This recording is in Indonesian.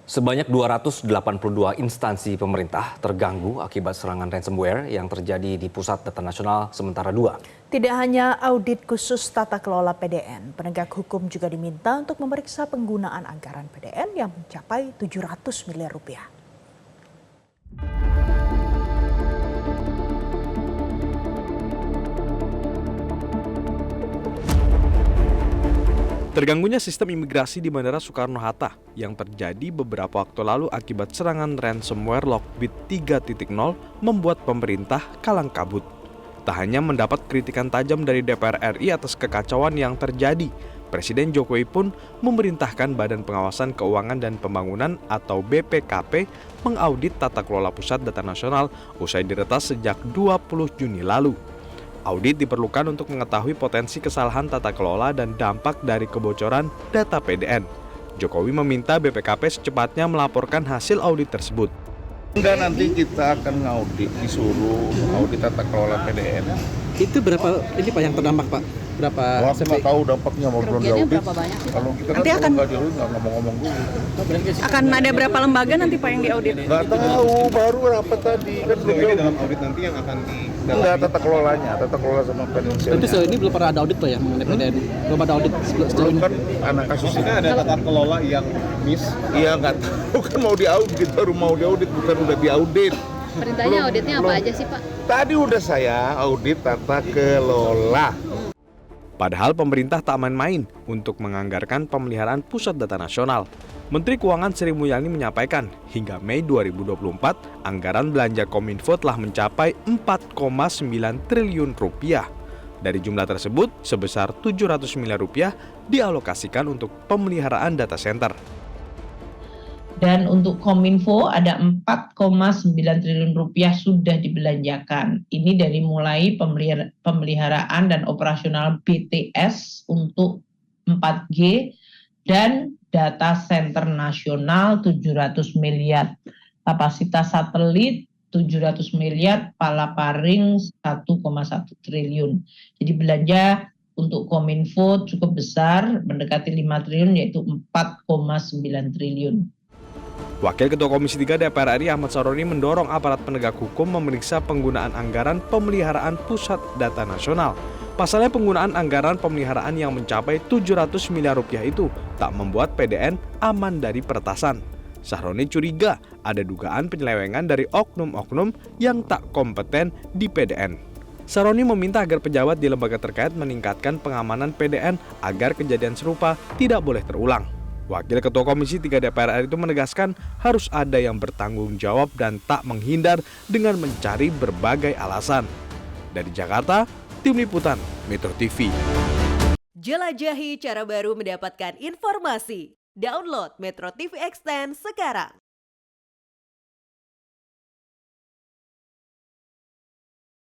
Sebanyak 282 instansi pemerintah terganggu akibat serangan ransomware yang terjadi di Pusat Data Nasional Sementara II. Tidak hanya audit khusus tata kelola PDN, penegak hukum juga diminta untuk memeriksa penggunaan anggaran PDN yang mencapai 700 miliar rupiah. Terganggunya sistem imigrasi di Bandara Soekarno-Hatta yang terjadi beberapa waktu lalu akibat serangan ransomware Lockbit 3.0 membuat pemerintah kalang kabut. Tak hanya mendapat kritikan tajam dari DPR RI atas kekacauan yang terjadi, Presiden Jokowi pun memerintahkan Badan Pengawasan Keuangan dan Pembangunan atau BPKP mengaudit tata kelola Pusat Data Nasional usai diretas sejak 20 Juni lalu. Audit diperlukan untuk mengetahui potensi kesalahan tata kelola dan dampak dari kebocoran data PDN. Jokowi meminta BPKP secepatnya melaporkan hasil audit tersebut. Enggak, nanti kita akan ngaudit, disuruh audit tata kelola PDN. Itu berapa ini Pak yang terdampak Pak? Berapa? Wah, nggak tahu dampaknya mau belum diaudit. Berapa banyak sih? Kalau kita Nanti kan nggak diaudit, nggak ngomong-ngomong dulu. Akan ada berapa lembaga nanti Pak yang diaudit? Nggak tahu, baru rapat tadi kan belum Ini dalam audit nanti yang akan Enggak, tata kelolanya, tata kelola sama finansialnya. Berarti sejauh ini belum pernah ada audit Pak ya mengenai PDN? Belum ada audit sejauh Belum ini? kan anak kasus ini. ada tata kelola yang miss. Iya, nggak tahu kan mau diaudit, baru mau diaudit, bukan udah diaudit. Perintahnya auditnya apa aja sih Pak? Tadi udah saya audit tata kelola. Padahal pemerintah tak main-main untuk menganggarkan pemeliharaan Pusat Data Nasional. Menteri Keuangan Sri Mulyani menyampaikan, hingga Mei 2024, anggaran belanja Kominfo telah mencapai 4,9 triliun rupiah. Dari jumlah tersebut, sebesar 700 miliar rupiah dialokasikan untuk pemeliharaan data center. Dan untuk Kominfo ada 4,9 triliun rupiah sudah dibelanjakan. Ini dari mulai pemeliharaan dan operasional BTS untuk 4G dan data center nasional 700 miliar. Kapasitas satelit 700 miliar, palaparing 1,1 triliun. Jadi belanja untuk Kominfo cukup besar, mendekati 5 triliun yaitu 4,9 triliun. Wakil Ketua Komisi 3 DPR RI Ahmad Saroni mendorong aparat penegak hukum memeriksa penggunaan anggaran pemeliharaan Pusat Data Nasional. Pasalnya penggunaan anggaran pemeliharaan yang mencapai 700 miliar rupiah itu tak membuat PDN aman dari peretasan. Saroni curiga ada dugaan penyelewengan dari oknum-oknum yang tak kompeten di PDN. Saroni meminta agar pejabat di lembaga terkait meningkatkan pengamanan PDN agar kejadian serupa tidak boleh terulang. Wakil Ketua Komisi 3 DPR RI itu menegaskan harus ada yang bertanggung jawab dan tak menghindar dengan mencari berbagai alasan. Dari Jakarta, Tim Liputan Metro TV. Jelajahi cara baru mendapatkan informasi. Download Metro TV Extend sekarang.